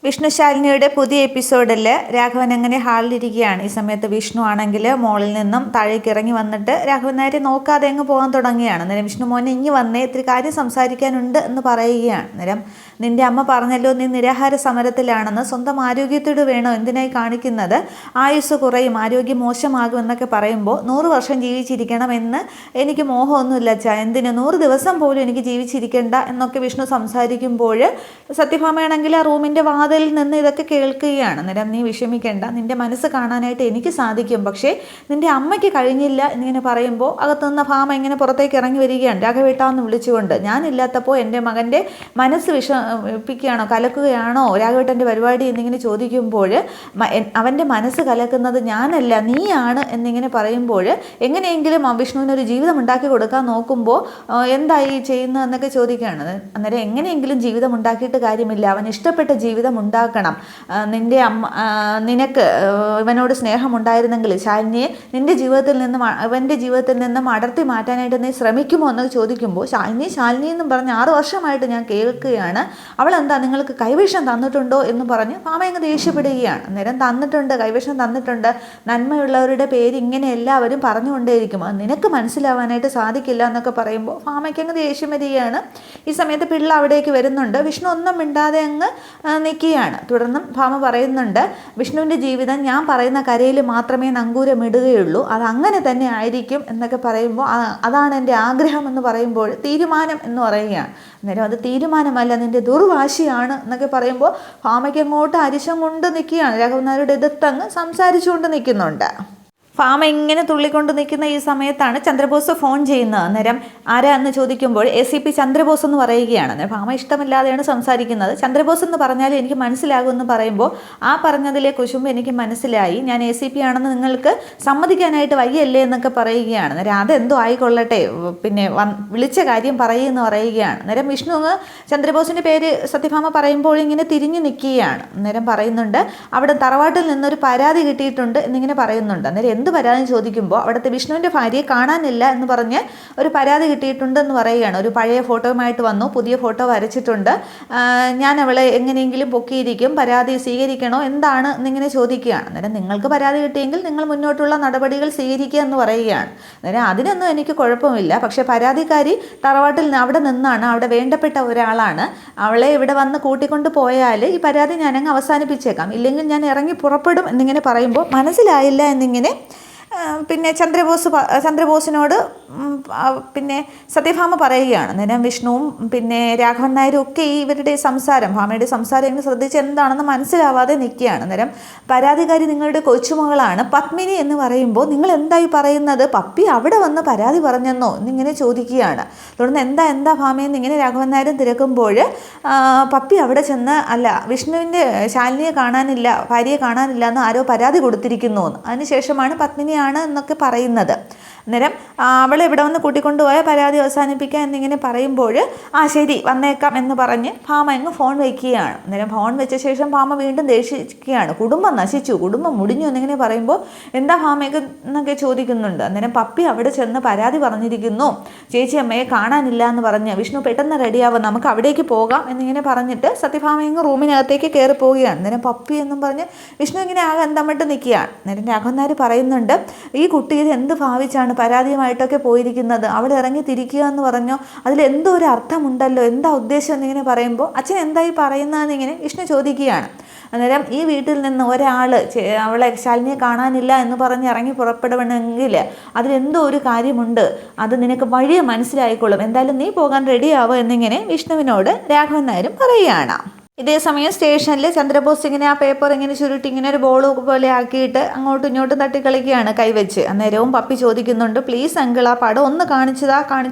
വിഷ്ണുശാലിനിയുടെ പുതിയ എപ്പിസോഡിൽ രാഘവൻ അങ്ങനെ ഹാളിലിരിക്കുകയാണ്. ഈ സമയത്ത് വിഷ്ണു ആണെങ്കിൽ മോളിൽ നിന്നും താഴേക്ക് ഇറങ്ങി വന്നിട്ട് രാഘവൻ നേരെ നോക്കാതെ അങ്ങ് പോകാൻ തുടങ്ങുകയാണ്. അന്നേരം വിഷ്ണു മോനെ ഇങ്ങ് വന്നേ, ഇത്തിരി കാര്യം സംസാരിക്കാനുണ്ട് എന്ന് പറയുകയാണ്. അന്നേരം നിന്റെ അമ്മ പറഞ്ഞല്ലോ നീ നിരാഹാര സമരത്തിലാണെന്ന്, സ്വന്തം ആരോഗ്യത്തോട് വേണോ എന്തിനായി കാണിക്കുന്നത്, ആയുസ് കുറയും, ആരോഗ്യം മോശമാകും എന്നൊക്കെ പറയുമ്പോൾ 100 വർഷം ജീവിച്ചിരിക്കണമെന്ന് എനിക്ക് മോഹമൊന്നുമില്ല അച്ഛാ, എന്തിന് 100 ദിവസം പോലും എനിക്ക് ജീവിച്ചിരിക്കേണ്ട എന്നൊക്കെ വിഷ്ണു സംസാരിക്കുമ്പോൾ സത്യഭാമയാണെങ്കിൽ ആ റൂമിൻ്റെ വാതിലിൽ നിന്ന് ഇതൊക്കെ കേൾക്കുകയാണ്. അന്നേരം നീ വിഷമിക്കേണ്ട, നിന്റെ മനസ്സ് കാണാനായിട്ട് എനിക്ക് സാധിക്കും, പക്ഷേ നിന്റെ അമ്മയ്ക്ക് കഴിഞ്ഞില്ല എന്നിങ്ങനെ പറയുമ്പോൾ അകത്തുനിന്ന ഭാമ ഇങ്ങനെ പുറത്തേക്ക് ഇറങ്ങി വരികയാണ് രാഘവേട്ടാന്ന് വിളിച്ചുകൊണ്ട്. ഞാനില്ലാത്തപ്പോൾ എൻ്റെ മകൻ്റെ മനസ്സ് വിഷമിപ്പിക്കുകയാണോ, കലക്കുകയാണോ രാഘവേട്ടൻ്റെ പരിപാടി എന്നിങ്ങനെ ചോദിക്കുമ്പോൾ അവൻ്റെ മനസ്സ് കലക്കുന്നത് ഞാനല്ല നീയാണ് എന്നിങ്ങനെ പറയുമ്പോൾ എങ്ങനെയെങ്കിലും വിഷ്ണുവിനൊരു ജീവിതം ഉണ്ടാക്കി കൊടുക്കാൻ നോക്കുമ്പോൾ എന്തായി ചെയ്യുന്നതെന്നൊക്കെ ചോദിക്കുകയാണ്. അന്നേരം എങ്ങനെയെങ്കിലും ജീവിതം ഉണ്ടാക്കിയിട്ട് കാര്യമില്ല, അവൻ ഇഷ്ടപ്പെട്ട ജീവിതം ഉണ്ടാക്കണം. നിൻ്റെ നിനക്ക് ഇവനോട് സ്നേഹമുണ്ടായിരുന്നെങ്കിൽ ശാലിനിയെ നിൻ്റെ ജീവിതത്തിൽ നിന്നും അവൻ്റെ ജീവിതത്തിൽ നിന്നും അടർത്തി മാറ്റാനായിട്ട് നീ ശ്രമിക്കുമോ എന്ന് ചോദിക്കുമ്പോൾ ശാലിനി എന്നും പറഞ്ഞ് 6 വർഷമായിട്ട് ഞാൻ കേൾക്കുകയാണ്, അവളെന്താ നിങ്ങൾക്ക് കൈവേഷം തന്നിട്ടുണ്ടോ എന്ന് പറഞ്ഞ് ഭാമ അങ്ങ് ദേഷ്യപ്പെടുകയാണ്. അന്നേരം തന്നിട്ടുണ്ട്, കൈവേഷം തന്നിട്ടുണ്ട്, നന്മയുള്ളവരുടെ പേര് ഇങ്ങനെ എല്ലാവരും പറഞ്ഞുകൊണ്ടേയിരിക്കും, അത് നിനക്ക് മനസ്സിലാവാനായിട്ട് സാധിക്കില്ല എന്നൊക്കെ പറയുമ്പോൾ ഭാമയ്ക്ക് അങ്ങ് ദേഷ്യം വരികയാണ്. ഈ സമയത്ത് പിള്ള അവിടേക്ക് വരുന്നുണ്ട്. വിഷ്ണു ഒന്നും മിണ്ടാതെ അങ്ങ് നിൽക്കുകയാണ്. തുടർന്നും ഭാമ പറയുന്നുണ്ട്, വിഷ്ണുവിൻ്റെ ജീവിതം ഞാൻ പറയുന്ന കരയിൽ മാത്രമേ നങ്കൂരമിടുകയുള്ളൂ, അത് അങ്ങനെ തന്നെ ആയിരിക്കും എന്നൊക്കെ പറയുമ്പോൾ അതാണ് എൻ്റെ ആഗ്രഹം എന്ന് പറയുമ്പോൾ തീരുമാനം എന്ന് പറയുകയാണ്. അന്നേരം അത് തീരുമാനമല്ല, നിൻ്റെ ദുർവാശിയാണ് എന്നൊക്കെ പറയുമ്പോൾ ഭാമയ്ക്ക് അങ്ങോട്ട് അരിശം കൊണ്ട് നിൽക്കുകയാണ്. രാഘവൻ നായരുടെ എതിർത്തങ്ങ് സംസാരിച്ചുകൊണ്ട് നിൽക്കുന്നുണ്ട്. ഭാമ ഇങ്ങനെ തുള്ളിക്കൊണ്ട് നിൽക്കുന്ന ഈ സമയത്താണ് ചന്ദ്രബോസ് ഫോൺ ചെയ്യുന്നത്. അന്നേരം ആരാ എന്ന് ചോദിക്കുമ്പോൾ ACP ചന്ദ്രബോസ് എന്ന് പറയുകയാണ്. അന്നേരം ഭാമ ഇഷ്ടമില്ലാതെയാണ് സംസാരിക്കുന്നത്. ചന്ദ്രബോസ് എന്ന് പറഞ്ഞാൽ എനിക്ക് മനസ്സിലാകുമെന്ന് പറയുമ്പോൾ ആ പറഞ്ഞതിലെ കുശുമ്പ് എനിക്ക് മനസ്സിലായി, ഞാൻ ACP ആണെന്ന് നിങ്ങൾക്ക് സമ്മതിക്കാനായിട്ട് വയ്യല്ലേ എന്നൊക്കെ പറയുകയാണ്. അന്നേരം അതെന്തോ ആയിക്കൊള്ളട്ടെ, പിന്നെ വിളിച്ച കാര്യം പറയുമെന്ന് പറയുകയാണ്. അന്നേരം വിഷ്ണു ചന്ദ്രബോസിൻ്റെ പേര് സത്യഭാമ പറയുമ്പോൾ ഇങ്ങനെ തിരിഞ്ഞു നിൽക്കുകയാണ്. അന്നേരം പറയുന്നുണ്ട്, അവിടെ തറവാട്ടിൽ നിന്നൊരു പരാതി കിട്ടിയിട്ടുണ്ട് എന്നിങ്ങനെ പറയുന്നുണ്ട്. അന്നേരം എന്ത് പരാതി ചോദിക്കുമ്പോൾ അവിടുത്തെ വിഷ്ണുവിൻ്റെ ഭാര്യയെ കാണാനില്ല എന്ന് പറഞ്ഞ് ഒരു പരാതി കിട്ടിയിട്ടുണ്ട് എന്ന് പറയുകയാണ്. ഒരു പഴയ ഫോട്ടോയുമായിട്ട് വന്നു, പുതിയ ഫോട്ടോ വരച്ചിട്ടുണ്ട്, ഞാൻ അവളെ എങ്ങനെയെങ്കിലും പൊക്കിയിരിക്കും, പരാതി സ്വീകരിക്കണോ എന്താണ് എന്നിങ്ങനെ ചോദിക്കുകയാണ്. അന്നേരം നിങ്ങൾക്ക് പരാതി കിട്ടിയെങ്കിൽ നിങ്ങൾ മുന്നോട്ടുള്ള നടപടികൾ സ്വീകരിക്കുക എന്ന് പറയുകയാണ്. അന്നേരം അതിനൊന്നും എനിക്ക് കുഴപ്പമില്ല, പക്ഷേ പരാതിക്കാരി തറവാട്ടിൽ അവിടെ നിന്നാണ്, അവിടെ വേണ്ടപ്പെട്ട ഒരാളാണ്, അവളെ ഇവിടെ വന്ന് കൂട്ടിക്കൊണ്ട് പോയാൽ ഈ പരാതി ഞാനങ്ങ് അവസാനിപ്പിച്ചേക്കാം, ഇല്ലെങ്കിൽ ഞാൻ ഇറങ്ങി പുറപ്പെടും എന്നിങ്ങനെ പറയുമ്പോൾ മനസ്സിലായില്ല എന്നിങ്ങനെ പിന്നെ ചന്ദ്രബോസിനോട് പിന്നെ സത്യഭാമ പറയുകയാണ്. അന്നേരം വിഷ്ണുവും പിന്നെ രാഘവൻ നായരും ഒക്കെ ഇവരുടെ സംസാരം, ഭാമയുടെ സംസാരം ഇങ്ങനെ ശ്രദ്ധിച്ച് എന്താണെന്ന് മനസ്സിലാവാതെ നിൽക്കുകയാണ്. അന്നേരം പരാതിക്കാരി നിങ്ങളുടെ കൊച്ചുമകളാണ് പത്മിനി എന്ന് പറയുമ്പോൾ നിങ്ങൾ എന്തായി പറയുന്നത്, പപ്പി അവിടെ വന്ന് പരാതി പറഞ്ഞെന്നോ എന്നിങ്ങനെ ചോദിക്കുകയാണ്. തുടർന്ന് എന്താ ഭാമയെന്ന് ഇങ്ങനെ രാഘവൻ നായരും തിരക്കുമ്പോൾ പപ്പി അവിടെ ചെന്ന് അല്ല വിഷ്ണുവിൻ്റെ ശാലിനിയെ കാണാനില്ല, ഭാര്യയെ കാണാനില്ല എന്ന് ആരോ പരാതി കൊടുത്തിരിക്കുന്നു എന്ന്, അതിനുശേഷമാണ് പത്മിനിയാണ് എന്നൊക്കെ പറയുന്നത്. അന്നേരം അവളെ ഇവിടെ വന്ന് കൂട്ടിക്കൊണ്ടുപോയ പരാതി അവസാനിപ്പിക്കുക എന്നിങ്ങനെ പറയുമ്പോൾ ശരി വന്നേക്കാം എന്ന് പറഞ്ഞ് ഭാമ അങ്ങ് ഫോൺ വയ്ക്കുകയാണ്. അന്നേരം ഫോൺ വെച്ച ശേഷം ഭാമ വീണ്ടും ദേഷിക്കുകയാണ്. കുടുംബം നശിച്ചു, കുടുംബം മുടിഞ്ഞു എന്നിങ്ങനെ പറയുമ്പോൾ എന്താ ഭാമയൊക്കെ എന്നൊക്കെ ചോദിക്കുന്നുണ്ട്. അന്നേരം പപ്പി അവിടെ ചെന്ന് പരാതി പറഞ്ഞിരിക്കുന്നു, ചേച്ചി അമ്മയെ കാണാനില്ല എന്ന് പറഞ്ഞ് വിഷ്ണു പെട്ടെന്ന് റെഡിയാവും, നമുക്ക് അവിടേക്ക് പോകാം എന്നിങ്ങനെ പറഞ്ഞിട്ട് സത്യഭാമ അങ്ങ് റൂമിനകത്തേക്ക് കയറി പോവുകയാണ്. അന്നേരം പപ്പി എന്നും പറഞ്ഞ് വിഷ്ണു ഇങ്ങനെ ആകെ എന്തമിട്ട് നിൽക്കുകയാണ്. അന്നേരം രാഘവൻ നായർ പറയുന്നുണ്ട്, ഈ കുട്ടി ഇത് എന്ത് ഭാവിച്ചാണ് പരാതിയുമായിട്ടൊക്കെ പോയിരിക്കുന്നത്, അവിടെ ഇറങ്ങി തിരിക്കുക എന്ന് പറഞ്ഞോ, അതിലെന്തോ ഒരു അർത്ഥമുണ്ടല്ലോ, എന്താ ഉദ്ദേശം എന്നിങ്ങനെ പറയുമ്പോൾ അച്ഛൻ എന്തായി പറയുന്നതെന്നിങ്ങനെ വിഷ്ണു ചോദിക്കുകയാണ്. അന്നേരം ഈ വീട്ടിൽ നിന്ന് ഒരാൾ അവളെ ശാലിനിയെ കാണാനില്ല എന്ന് പറഞ്ഞ് ഇറങ്ങി പുറപ്പെടണമെങ്കിൽ അതിലെന്തോ ഒരു കാര്യമുണ്ട്, അത് നിനക്ക് വഴിയെ മനസ്സിലായിക്കൊള്ളും, എന്തായാലും നീ പോകാൻ റെഡിയാവോ എന്നിങ്ങനെ വിഷ്ണുവിനോട് രാഘവൻ നായരും പറയുകയാണ്. ഇതേസമയം സ്റ്റേഷനിൽ ചന്ദ്രബോസ് ഇങ്ങനെ ആ പേപ്പർ ഇങ്ങനെ ചുരുട്ടി ഇങ്ങനെ ഒരു ബോൾ പോലെ ആക്കിയിട്ട് അങ്ങോട്ടും ഇങ്ങോട്ടും തട്ടിക്കളിക്കുകയാണ് കൈവച്ച്. അന്നേരവും പപ്പി ചോദിക്കുന്നുണ്ട്, പ്ലീസ് അങ്കിൾ ആ പടം ഒന്ന് കാണിച്ചതാ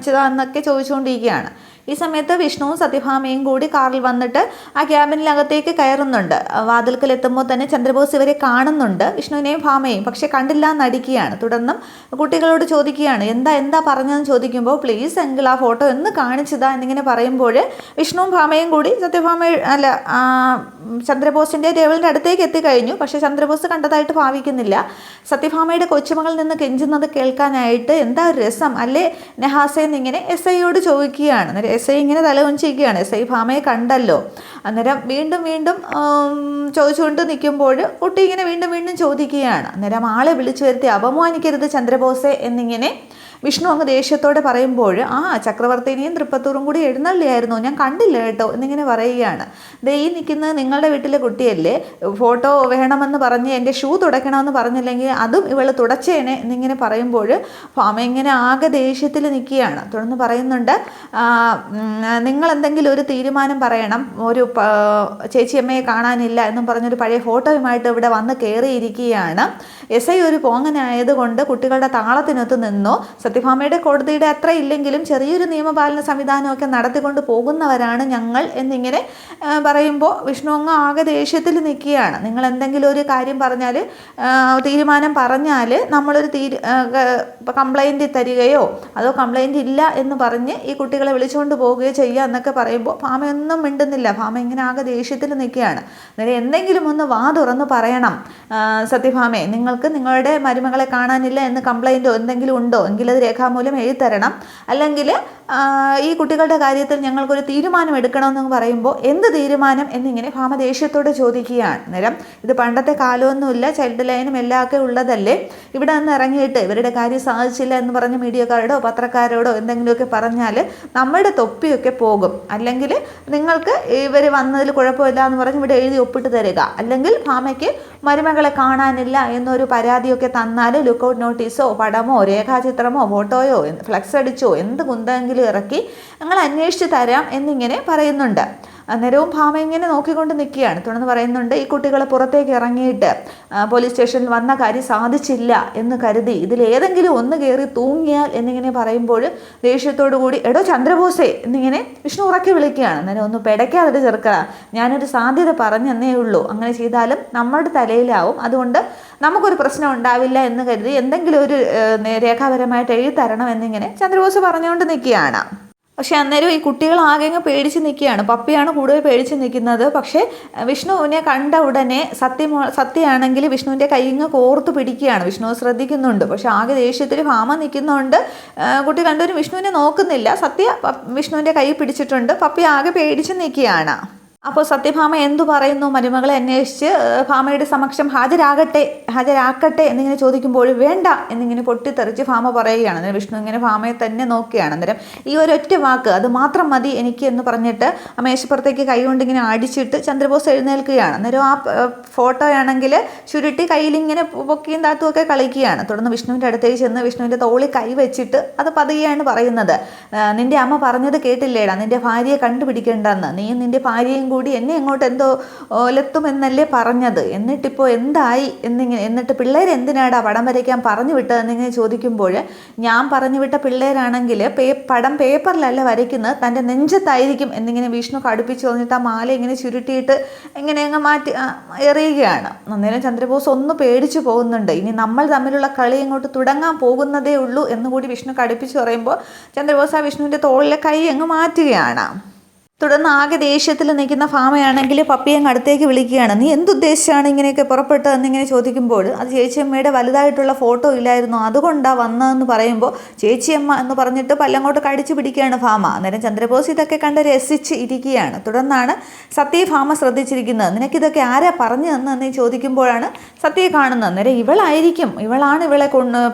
എന്നൊക്കെ ചോദിച്ചുകൊണ്ടിരിക്കുകയാണ്. ഈ സമയത്ത് വിഷ്ണുവും സത്യഭാമയും കൂടി കാറിൽ വന്നിട്ട് ആ ക്യാബിനിലകത്തേക്ക് കയറുന്നുണ്ട്. വാതിൽക്കൽ എത്തുമ്പോൾ തന്നെ ചന്ദ്രബോസ് ഇവരെ കാണുന്നുണ്ട്, വിഷ്ണുവിനെയും ഭാമയും, പക്ഷെ കണ്ടില്ല എന്നടിക്കുകയാണ്. തുടർന്നും കുട്ടികളോട് ചോദിക്കുകയാണ് എന്താ പറഞ്ഞതെന്ന് ചോദിക്കുമ്പോൾ പ്ലീസ് അങ്കിൾ ആ ഫോട്ടോ ഒന്ന് കാണിച്ചതാ എന്നിങ്ങനെ പറയുമ്പോൾ വിഷ്ണുവും ഭാമയും കൂടി ചന്ദ്രബോസിൻ്റെ ടേബിളിൻ്റെ അടുത്തേക്ക് എത്തിക്കഴിഞ്ഞു. പക്ഷേ ചന്ദ്രബോസ് കണ്ടതായിട്ട് ഭാവിക്കുന്നില്ല. സത്യഭാമയുടെ കൊച്ചുമകളിൽ നിന്ന് കെഞ്ചുന്നത് കേൾക്കാനായിട്ട് എന്താ ഒരു രസം അല്ലേ നെഹാസ എന്നിങ്ങനെ SIയോട് ചോദിക്കുകയാണ്. SI ഇങ്ങനെ തലകുനിച്ചിരിക്കുകയാണ്. SI ഭാമയെ കണ്ടല്ലോ. അന്നേരം വീണ്ടും വീണ്ടും ചോദിച്ചുകൊണ്ട് നിൽക്കുമ്പോൾ കുട്ടി ഇങ്ങനെ വീണ്ടും വീണ്ടും ചോദിക്കുകയാണ്. അന്നേരം ആളെ വിളിച്ചു വരുത്തി അപമാനിക്കരുത് ചന്ദ്രബോസെ എന്നിങ്ങനെ വിഷ്ണു അങ്ങ് ദേഷ്യത്തോടെ പറയുമ്പോൾ ചക്രവർത്തിനിയും തൃപ്പത്തൂറും കൂടി എഴുന്നള്ളിയായിരുന്നു, ഞാൻ കണ്ടില്ല കേട്ടോ എന്നിങ്ങനെ പറയുകയാണ്. ഈ നിൽക്കുന്നത് നിങ്ങളുടെ വീട്ടിലെ കുട്ടിയല്ലേ, ഫോട്ടോ വേണമെന്ന് പറഞ്ഞ് എൻ്റെ ഷൂ തുടയ്ക്കണമെന്ന് പറഞ്ഞില്ലെങ്കിൽ അതും ഇവൾ തുടച്ചേനെ എന്നിങ്ങനെ പറയുമ്പോൾ ഭാമ ഇങ്ങനെ ആകെ ദേഷ്യത്തിൽ നിൽക്കുകയാണ്. തുടർന്ന് പറയുന്നുണ്ട്, നിങ്ങൾ എന്തെങ്കിലും ഒരു തീരുമാനം പറയണം, ഒരു ചേച്ചിയമ്മയെ കാണാനില്ല എന്നും പറഞ്ഞൊരു പഴയ ഫോട്ടോയുമായിട്ട് ഇവിടെ വന്ന് കയറിയിരിക്കുകയാണ്. SI ഒരു പോങ്ങനായതുകൊണ്ട് കുട്ടികളുടെ താളത്തിനൊത്ത് നിന്നോ. സത്യഭാമയുടെ കോടതിയുടെ അത്ര ഇല്ലെങ്കിലും ചെറിയൊരു നിയമപാലന സംവിധാനമൊക്കെ നടത്തിക്കൊണ്ട് പോകുന്നവരാണ് ഞങ്ങൾ എന്നിങ്ങനെ പറയുമ്പോൾ വിഷ്ണു അങ്ങ് ആകെ ദേഷ്യത്തിൽ നിൽക്കുകയാണ്. നിങ്ങൾ എന്തെങ്കിലും ഒരു കാര്യം പറഞ്ഞാൽ, തീരുമാനം പറഞ്ഞാൽ നമ്മളൊരു കംപ്ലൈൻറ്റ് തരികയോ അതോ കംപ്ലൈൻറ്റ് ഇല്ല എന്ന് പറഞ്ഞ് ഈ കുട്ടികളെ വിളിച്ചുകൊണ്ട് പോവുകയോ ചെയ്യുക എന്നൊക്കെ പറയുമ്പോൾ ഭാമയൊന്നും മിണ്ടുന്നില്ല. ഭാമ ഇങ്ങനെ ആകെ ദേഷ്യത്തിൽ നിൽക്കുകയാണ്. അന്നേരം എന്തെങ്കിലും ഒന്ന് വാ തുറന്ന് പറയണം സത്യഭാമയെ, നിങ്ങൾക്ക് നിങ്ങളുടെ മരുമകളെ കാണാനില്ല എന്ന് കംപ്ലൈൻറ്റോ എന്തെങ്കിലും ഉണ്ടോ എങ്കിൽ അത് രേഖാമൂലം എഴുതിത്തരണം, അല്ലെങ്കിൽ ഈ കുട്ടികളുടെ കാര്യത്തിൽ ഞങ്ങൾക്കൊരു തീരുമാനം എടുക്കണമെന്ന് പറയുമ്പോൾ എന്ത് തീരുമാനം എന്നിങ്ങനെ ഭാമ ദേഷ്യത്തോടെ ചോദിക്കുകയാണ്. അന്നേരം ഇത് പണ്ടത്തെ കാലമൊന്നുമില്ല, ചൈൽഡ് ലൈനും എല്ലാം ഒക്കെ ഉള്ളതല്ലേ, ഇവിടെ നിന്ന് ഇറങ്ങിയിട്ട് ഇവരുടെ കാര്യം സാധിച്ചില്ല എന്ന് പറഞ്ഞ് മീഡിയക്കാരോടോ പത്രക്കാരോടോ എന്തെങ്കിലുമൊക്കെ പറഞ്ഞാൽ നമ്മുടെ തൊപ്പിയൊക്കെ പോകും, അല്ലെങ്കിൽ നിങ്ങൾക്ക് ഇവർ വന്നതിൽ കുഴപ്പമില്ല എന്ന് പറഞ്ഞ് ഇവിടെ എഴുതി ഒപ്പിട്ട് തരിക, അല്ലെങ്കിൽ ഭാമയ്ക്ക് മരുമകളെ കാണാനില്ല എന്നൊരു പരാതിയൊക്കെ തന്നാൽ ലുക്കൗട്ട് നോട്ടീസോ പടമോ രേഖാചിത്രമോ ഫോട്ടോയോ ഫ്ലക്സ് അടിച്ചോ എന്ത് കുന്തെങ്കിലും ഇറക്കി ഞങ്ങൾ അന്വേഷിച്ച് തരാം എന്നിങ്ങനെ പറയുന്നുണ്ട്. അന്നേരവും ഭാമ ഇങ്ങനെ നോക്കിക്കൊണ്ട് നിൽക്കുകയാണ്. തുടർന്ന് പറയുന്നുണ്ട്, ഈ കുട്ടികൾ പുറത്തേക്ക് ഇറങ്ങിയിട്ട് പോലീസ് സ്റ്റേഷനിൽ വന്ന കാര്യം സാധിച്ചില്ല എന്ന് കരുതി ഇതിലേതെങ്കിലും ഒന്ന് കയറി തൂങ്ങിയാൽ എന്നിങ്ങനെ പറയുമ്പോൾ ദേഷ്യത്തോടു കൂടി എടോ ചന്ദ്രബോസേ എന്നിങ്ങനെ വിഷ്ണു ഉറക്കി വിളിക്കുകയാണ്. അന്നേരം ഒന്ന് പെടയ്ക്കാതെ ചെറുക്ക, ഞാനൊരു സാധ്യത പറഞ്ഞെന്നേ ഉള്ളൂ, അങ്ങനെ ചെയ്താലും നമ്മുടെ തലയിലാവും, അതുകൊണ്ട് നമുക്കൊരു പ്രശ്നം ഉണ്ടാവില്ല എന്ന് കരുതി എന്തെങ്കിലും ഒരു രേഖാപരമായിട്ട് എഴുതി തരണം എന്നിങ്ങനെ ചന്ദ്രബോസ് പറഞ്ഞുകൊണ്ട് നിൽക്കുകയാണ്. പക്ഷെ അന്നേരം ഈ കുട്ടികൾ ആകെ പേടിച്ച് നിൽക്കുകയാണ്. പപ്പിയാണ് കൂടുതൽ പേടിച്ച് നിൽക്കുന്നത്. പക്ഷേ വിഷ്ണുവിനെ കണ്ട ഉടനെ സത്യമാണെങ്കിൽ വിഷ്ണുവിൻ്റെ കൈയിങ്ങ് കോർത്ത് പിടിക്കുകയാണ്. വിഷ്ണു ശ്രദ്ധിക്കുന്നുണ്ട്. പക്ഷെ ആകെ ദേഷ്യത്തിൽ ഭാമ നിൽക്കുന്നതുകൊണ്ട് കുട്ടി കണ്ടൊരു വിഷ്ണുവിനെ നോക്കുന്നില്ല. സത്യ വിഷ്ണുവിൻ്റെ കൈ പിടിച്ചിട്ടുണ്ട്. പപ്പി ആകെ പേടിച്ച് നിൽക്കുകയാണ്. അപ്പോൾ സത്യഭാമ എന്തു പറയുന്നു, മരുമകളെ അന്വേഷിച്ച് ഭാമയുടെ സമക്ഷം ഹാജരാക്കട്ടെ എന്നിങ്ങനെ ചോദിക്കുമ്പോൾ വേണ്ട എന്നിങ്ങനെ പൊട്ടിത്തെറിച്ച് ഭാമ പറയുകയാണ്. അന്നേരം വിഷ്ണു ഇങ്ങനെ ഭാമയെ തന്നെ നോക്കുകയാണ്. അന്നേരം ഈ ഒരൊറ്റ വാക്ക് അത് മാത്രം മതി എനിക്ക് എന്ന് പറഞ്ഞിട്ട് മേശപ്പുറത്തേക്ക് കൈ കൊണ്ട് ഇങ്ങനെ അടിച്ചിട്ട് ചന്ദ്രബോസ് എഴുന്നേൽക്കുകയാണ്. അന്നേരം ആ ഫോട്ടോയാണെങ്കിൽ ചുരുട്ടി കയ്യിലിങ്ങനെ പൊക്കിയും താത്തും ഒക്കെ കളിക്കുകയാണ്. തുടർന്ന് വിഷ്ണുവിൻ്റെ അടുത്തേക്ക് ചെന്ന് വിഷ്ണുവിൻ്റെ തോളിൽ കൈ വെച്ചിട്ട് അത് പതുകെയാണ് പറയുന്നത്, നിൻ്റെ അമ്മ പറഞ്ഞത് കേട്ടില്ലേടാ, നിൻ്റെ ഭാര്യയെ കണ്ടുപിടിക്കേണ്ടെന്ന്, നീ നിൻ്റെ ഭാര്യയും കൂടി എന്നെ അങ്ങോട്ട് എന്തോ ഒലത്തുമെന്നല്ലേ പറഞ്ഞത്, എന്നിട്ടിപ്പോൾ എന്തായി എന്നിട്ട് പിള്ളേർ എന്തിനാടാ പടം വരയ്ക്കാൻ പറഞ്ഞു വിട്ടതെന്നിങ്ങനെ ചോദിക്കുമ്പോൾ ഞാൻ പറഞ്ഞു വിട്ട പിള്ളേരാണെങ്കിൽ പടം പേപ്പറിലല്ല വരയ്ക്കുന്നത്, തൻ്റെ നെഞ്ചത്തായിരിക്കും എന്നിങ്ങനെ വിഷ്ണു കടുപ്പിച്ച് തോന്നിയിട്ട് ആ മാല ഇങ്ങനെ ചുരുട്ടിയിട്ട് ഇങ്ങനെ അങ്ങ് മാറ്റി എറിയുകയാണ്. അന്നേരം ചന്ദ്രബോസ് ഒന്ന് പേടിച്ചു പോകുന്നുണ്ട്. ഇനി നമ്മൾ തമ്മിലുള്ള കളി ഇങ്ങോട്ട് തുടങ്ങാൻ പോകുന്നതേ ഉള്ളൂ എന്നുകൂടി വിഷ്ണു കടുപ്പിച്ച് പറയുമ്പോൾ ചന്ദ്രബോസ് ആ വിഷ്ണുവിൻ്റെ തോളിലെ കൈ അങ്ങ് മാറ്റുകയാണ്. തുടർന്ന് ആകെ ദേഷ്യത്തിൽ നിൽക്കുന്ന ഭാമയാണെങ്കിൽ പപ്പിയെ അടുത്തേക്ക് വിളിക്കുകയാണ്. നീ എന്തുദ്ദേശിച്ചാണ് ഇങ്ങനെയൊക്കെ പുറപ്പെട്ടതെന്നിങ്ങനെ ചോദിക്കുമ്പോൾ അത് ചേച്ചിയമ്മയുടെ വലുതായിട്ടുള്ള ഫോട്ടോ ഇല്ലായിരുന്നു, അതുകൊണ്ടാണ് വന്നതെന്ന് പറയുമ്പോൾ ചേച്ചിയമ്മ എന്ന് പറഞ്ഞിട്ട് പല്ലങ്ങോട്ട് കടിച്ചു പിടിക്കുകയാണ് ഭാമ. അന്നേരം ചന്ദ്രബോസ് ഇതൊക്കെ കണ്ട് രസിച്ച് ഇരിക്കുകയാണ്. തുടർന്നാണ് സത്യയെ ഭാമ ശ്രദ്ധിച്ചിരിക്കുന്നത്. നിനക്കിതൊക്കെ ആരാ പറഞ്ഞു തന്നെന്ന് ചോദിക്കുമ്പോഴാണ് സത്യയെ കാണുന്നത്. അന്നേരം ഇവളാണ് ഇവളെ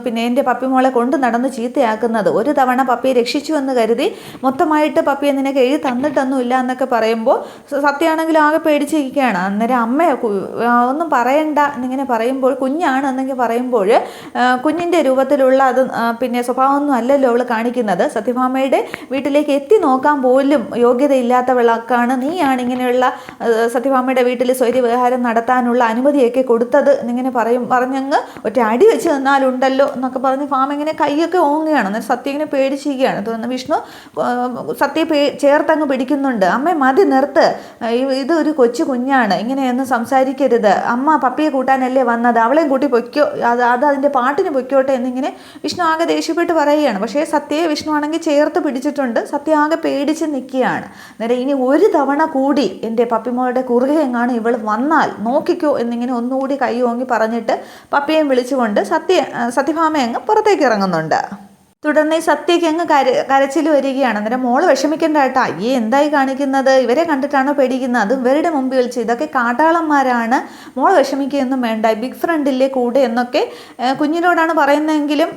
പിന്നെ എൻ്റെ പപ്പിമോളെ കൊണ്ട് നടന്ന് ചീത്തയാക്കുന്നത്. ഒരു തവണ പപ്പിയെ രക്ഷിച്ചു എന്ന് കരുതി മൊത്തമായിട്ട് പപ്പിയെ നിനക്ക് എഴുതി തന്നിട്ടൊന്നും ഇല്ല എന്നൊക്കെ പറയുമ്പോൾ സത്യമാണെങ്കിൽ ആകെ പേടിച്ചിരിക്കുകയാണ്. അന്നേരം അമ്മ ഒന്നും പറയണ്ട എന്നിങ്ങനെ പറയുമ്പോൾ കുഞ്ഞാണ് എന്നൊക്കെ പറയുമ്പോൾ കുഞ്ഞിൻ്റെ രൂപത്തിലുള്ള അത് പിന്നെ സ്വഭാവമൊന്നും അല്ലല്ലോ അവൾ കാണിക്കുന്നത്. സത്യഭാമയുടെ വീട്ടിലേക്ക് എത്തി നോക്കാൻ പോലും യോഗ്യതയില്ലാത്തവളാണ് നീയാണ് ഇങ്ങനെയുള്ള സത്യഭാമയുടെ വീട്ടിൽ സ്വൈര്യവിഹാരം നടത്താനുള്ള അനുമതിയൊക്കെ കൊടുത്തത് എന്നിങ്ങനെ പറഞ്ഞങ്ങ് ഒറ്റ അടി വെച്ച് തന്നാലുണ്ടല്ലോ എന്നൊക്കെ പറഞ്ഞ് ഭാമ ഇങ്ങനെ കൈയൊക്കെ ഓങ്ങുകയാണ്. അന്നേരം സത്യ ഇങ്ങനെ പേടിച്ചിരിക്കുകയാണ്. തുടർന്ന് വിഷ്ണു സത്യയെ ചേർത്തങ്ങ് പിടിക്കുന്നുണ്ട്. അമ്മ മതി നിർത്ത്, ഇതൊരു കൊച്ചു കുഞ്ഞാണ്, ഇങ്ങനെയൊന്നും സംസാരിക്കരുത്, അമ്മ പപ്പിയെ കൂട്ടാനല്ലേ വന്നത്, അവളെയും കൂട്ടി പൊയ്ക്കോ, അത് അതിൻ്റെ പാട്ടിന് പൊയ്ക്കോട്ടെ എന്നിങ്ങനെ വിഷ്ണു ആകെ ദേഷ്യപ്പെട്ട് പറയുകയാണ്. പക്ഷേ സത്യയെ വിഷ്ണു ആണെങ്കിൽ ചേർത്ത് പിടിച്ചിട്ടുണ്ട്. സത്യ ആകെ പേടിച്ച് നിൽക്കുകയാണ്. അന്നേരം ഇനി ഒരു തവണ കൂടി എൻ്റെ പപ്പിമോളുടെ കുറുകെ എങ്ങാണ് ഇവൾ വന്നാൽ നോക്കിക്കോ എന്നിങ്ങനെ ഒന്നുകൂടി കൈ ഓങ്ങി പറഞ്ഞിട്ട് പപ്പിയെയും വിളിച്ചുകൊണ്ട് സത്യഭാമ അങ്ങ് പുറത്തേക്ക് ഇറങ്ങുന്നുണ്ട്. തുടർന്ന് ഈ സത്യയ്ക്ക് അങ്ങ് കരച്ചിൽ വരികയാണ്. അന്നേരം മോള് വിഷമിക്കേണ്ട കേട്ടോ, അയ്യേ എന്തായി കാണിക്കുന്നത്, ഇവരെ കണ്ടിട്ടാണോ പേടിക്കുന്നത്, അത് ഇവരുടെ മുമ്പിൽ വിളിച്ച് ഇതൊക്കെ കാട്ടാളന്മാരാണ്, മോള് വിഷമിക്കുകയൊന്നും വേണ്ട, ബിഗ് ഫ്രണ്ടില്ലേ കൂടെ എന്നൊക്കെ കുഞ്ഞിനോടാണ് പറയുന്നതെങ്കിലും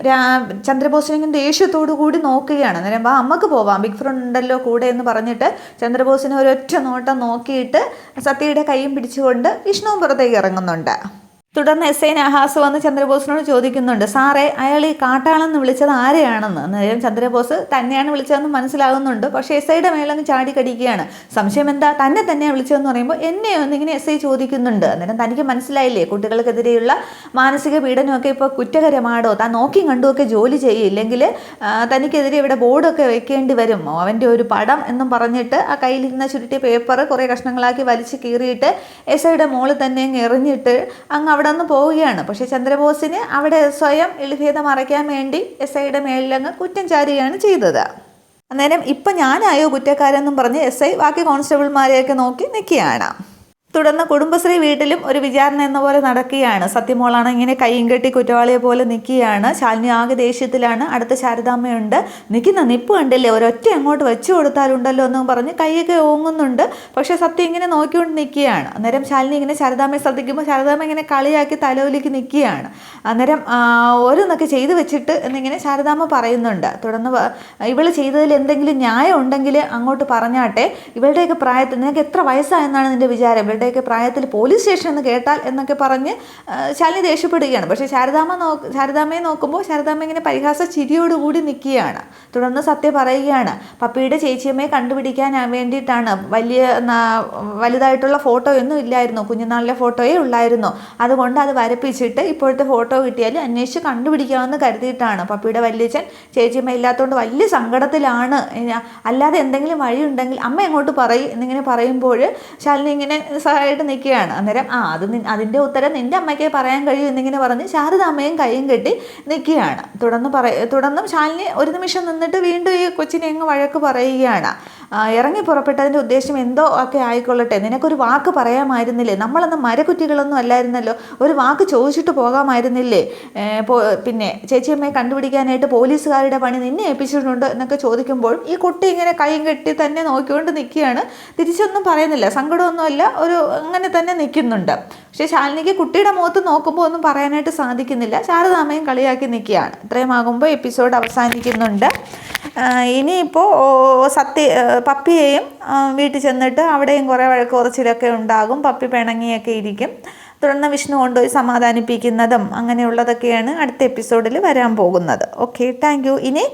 ചന്ദ്രബോസിനെങ്കിലും ദേഷ്യത്തോടു കൂടി നോക്കുകയാണ്. അന്നേരം അമ്മക്ക് പോവാം, ബിഗ് ഫ്രണ്ട് ഉണ്ടല്ലോ കൂടെ എന്ന് പറഞ്ഞിട്ട് ചന്ദ്രബോസിനെ ഒരൊറ്റ നോട്ടം നോക്കിയിട്ട് സത്യയുടെ കൈയും പിടിച്ചുകൊണ്ട് വിഷ്ണുവും പുറത്തേക്ക് ഇറങ്ങുന്നുണ്ട്. തുടർന്ന് എസ് ഐ നഹാസ് വന്ന് ചന്ദ്രബോസിനോട് ചോദിക്കുന്നുണ്ട്, സാറേ അയാൾ ഈ കാട്ടാളെന്ന് വിളിച്ചത് ആരെയാണെന്ന്. അന്നേരം ചന്ദ്രബോസ് തന്നെയാണ് വിളിച്ചതെന്ന് മനസ്സിലാകുന്നുണ്ട്. പക്ഷേ എസ് ഐയുടെ മേലങ്ങ് ചാടിക്കടിക്കുകയാണ്. സംശയം എന്താ, തന്നെയാണ് വിളിച്ചതെന്ന് പറയുമ്പോൾ എന്നെയോ എന്നിങ്ങനെ എസ് ഐ ചോദിക്കുന്നുണ്ട്. അന്നേരം തനിക്ക് മനസ്സിലായില്ലേ കുട്ടികൾക്കെതിരെയുള്ള മാനസിക പീഡനമൊക്കെ ഇപ്പോൾ കുറ്റകരമാടോ, താൻ നോക്കിയും കണ്ടുമൊക്കെ ജോലി ചെയ്യില്ലെങ്കിൽ തനിക്കെതിരെ ഇവിടെ ബോർഡൊക്കെ വെക്കേണ്ടി വരും, അവൻ്റെ ഒരു പടം എന്നും പറഞ്ഞിട്ട് ആ കയ്യിലിരുന്ന ചുരുട്ടിയ പേപ്പർ കുറേ കഷ്ണങ്ങളാക്കി വലിച്ച് കീറിയിട്ട് എസ് ഐയുടെ മോളിൽ തന്നെ അങ്ങ് എറിഞ്ഞിട്ട് അങ്ങ് അവിടെ നിന്ന് പോവുകയാണ്. പക്ഷേ ചന്ദ്രബോസിന് അവിടെ സ്വയം എളിഭേദം മറയ്ക്കാൻ വേണ്ടി എസ് ഐയുടെ മേളിലങ്ങ് കുറ്റം ചാരുകയാണ് ചെയ്തത്. അന്നേരം ഇപ്പം ഞാനായോ കുറ്റക്കാരെന്നും പറഞ്ഞ് എസ് ഐ ബാക്കി കോൺസ്റ്റബിൾമാരെയൊക്കെ നോക്കി നിൽക്കുകയാണ്. തുടർന്ന് കുടുംബശ്രീ വീട്ടിലും ഒരു വിചാരണ എന്ന പോലെ നടക്കുകയാണ്. സത്യമോളാണ് ഇങ്ങനെ കൈയും കെട്ടി കുറ്റവാളിയെ പോലെ നിൽക്കുകയാണ്. ശാലിനി ആകെ ദേഷ്യത്തിലാണ്. അടുത്ത ശാരദാമ്മയുണ്ട്. നിൽക്കുന്ന നിപ്പ് കണ്ടില്ലേ, ഒരൊറ്റ അങ്ങോട്ട് വെച്ചു കൊടുത്താലുണ്ടല്ലോ എന്നും പറഞ്ഞ് കൈയൊക്കെ ഓങ്ങുന്നുണ്ട്. പക്ഷേ സത്യം ഇങ്ങനെ നോക്കിക്കൊണ്ട് നിൽക്കുകയാണ്. അന്നേരം ശാലിനി ഇങ്ങനെ ശാരദാമ്മയെ ശ്രദ്ധിക്കുമ്പോൾ ശാരദാമ്മ ഇങ്ങനെ കളിയാക്കി തലവലിക്ക് നിൽക്കുകയാണ്. അന്നേരം ഓരോന്നൊക്കെ ചെയ്തു വെച്ചിട്ട് എന്നിങ്ങനെ ശാരദാമ്മ പറയുന്നുണ്ട്. തുടർന്ന് ഇവൾ ചെയ്തതിൽ എന്തെങ്കിലും ന്യായം ഉണ്ടെങ്കിൽ അങ്ങോട്ട് പറഞ്ഞാട്ടെ, ഇവളുടെയൊക്കെ പ്രായത്തിൽ നിനക്ക് എത്ര വയസ്സായെന്നാണ് നിൻ്റെ വിചാരം, ഇവളുടെയൊക്കെ പ്രായത്തിൽ പോലീസ് സ്റ്റേഷൻ എന്ന് കേട്ടാൽ എന്നൊക്കെ പറഞ്ഞ് ശാലിനി ദേഷ്യപ്പെടുകയാണ്. പക്ഷേ ശാരദാമ്മയെ നോക്കുമ്പോൾ ശാരദാമ്മ ഇങ്ങനെ പരിഹാസ ചിരിയോടുകൂടി നിൽക്കുകയാണ്. തുടർന്ന് സത്യ പറയുകയാണ്, പപ്പിയുടെ ചേച്ചിയമ്മയെ കണ്ടുപിടിക്കാൻ വേണ്ടിയിട്ടാണ്, വലുതായിട്ടുള്ള ഫോട്ടോ ഒന്നും ഇല്ലായിരുന്നു, കുഞ്ഞുനാളിലെ ഫോട്ടോയേ ഉള്ളായിരുന്നു, അതുകൊണ്ട് അത് വരപ്പിച്ചിട്ട് ഇപ്പോഴത്തെ ഫോട്ടോ കിട്ടിയാൽ അന്വേഷിച്ച് കണ്ടുപിടിക്കാമെന്ന് കരുതിയിട്ടാണ്. പപ്പിയുടെ വല്യച്ഛൻ ചേച്ചിയമ്മ ഇല്ലാത്തതുകൊണ്ട് വലിയ സങ്കടത്തിലാണ്, അല്ലാതെ എന്തെങ്കിലും വഴിയുണ്ടെങ്കിൽ അമ്മ എങ്ങോട്ട് പറയും എന്നിങ്ങനെ പറയുമ്പോൾ ശാലിനി ഇങ്ങനെ സഹായിട്ട് നിൽക്കുകയാണ്. അന്നേരം അതിൻ്റെ ഉത്തരം നിൻ്റെ അമ്മയ്ക്കേ പറയാൻ കഴിയും എന്നിങ്ങനെ പറഞ്ഞ് ശാരദാമ്മയും കൈയും കെട്ടി നിൽക്കുകയാണ്. തുടർന്നും ശാലിനി ഒരു നിമിഷം നിന്നിട്ട് വീണ്ടും ഈ കൊച്ചിനെ അങ്ങ് വഴക്ക് പറയുകയാണ്. ഇറങ്ങി പുറപ്പെട്ടതിൻ്റെ ഉദ്ദേശം എന്തോ ഒക്കെ ആയിക്കൊള്ളട്ടെ, നിനക്കൊരു വാക്ക് പറയാമായിരുന്നില്ലേ, നമ്മളന്ന് മരക്കുറ്റികളൊന്നും അല്ലായിരുന്നല്ലോ, ഒരു വാക്ക് ചോദിച്ചിട്ട് പോകാമായിരുന്നില്ലേ, പിന്നെ ചേച്ചിയമ്മയെ കണ്ടുപിടിക്കാനായിട്ട് പോലീസുകാരുടെ പണി നിന്നെ ഏൽപ്പിച്ചിട്ടുണ്ട് എന്നൊക്കെ ചോദിക്കുമ്പോൾ ഈ കുട്ടി ഇങ്ങനെ കൈയും കെട്ടി തന്നെ നോക്കിക്കൊണ്ട് നിൽക്കുകയാണ്. തിരിച്ചൊന്നും പറയുന്നില്ല, സങ്കടമൊന്നുമല്ല, ഒരു അങ്ങനെ തന്നെ നിൽക്കുന്നുണ്ട്. പക്ഷേ ശാലിനിക്ക് കുട്ടിയുടെ മുഖത്ത് നോക്കുമ്പോൾ ഒന്നും പറയാനായിട്ട് സാധിക്കുന്നില്ല. ശാരദാമ്മയും കളിയാക്കി നിൽക്കുകയാണ്. ഇത്രയുമാകുമ്പോൾ എപ്പിസോഡ് അവസാനിക്കുന്നുണ്ട്. ഇനിയിപ്പോൾ പപ്പിയെയും വീട്ടിൽ ചെന്നിട്ട് അവിടെയും കുറേ വഴക്ക് കുറച്ചിലൊക്കെ ഉണ്ടാകും. പപ്പി പിണങ്ങിയൊക്കെ ഇരിക്കും. തുടർന്ന് വിഷ്ണു കൊണ്ടുപോയി സമാധാനിപ്പിക്കുന്നതും അങ്ങനെയുള്ളതൊക്കെയാണ് അടുത്ത എപ്പിസോഡിൽ വരാൻ പോകുന്നത്. Okay, thank you. ഇനി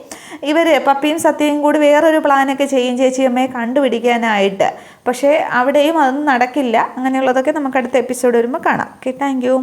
ഇവർ പപ്പിയും സത്യയും കൂടി വേറൊരു പ്ലാനൊക്കെ ചെയ്യും ചേച്ചിയമ്മയെ കണ്ടുപിടിക്കാനായിട്ട്. പക്ഷേ അവിടെയും അതൊന്നും നടക്കില്ല. അങ്ങനെയുള്ളതൊക്കെ നമുക്ക് അടുത്ത എപ്പിസോഡ് വരുമ്പോൾ കാണാം. Okay, thank you.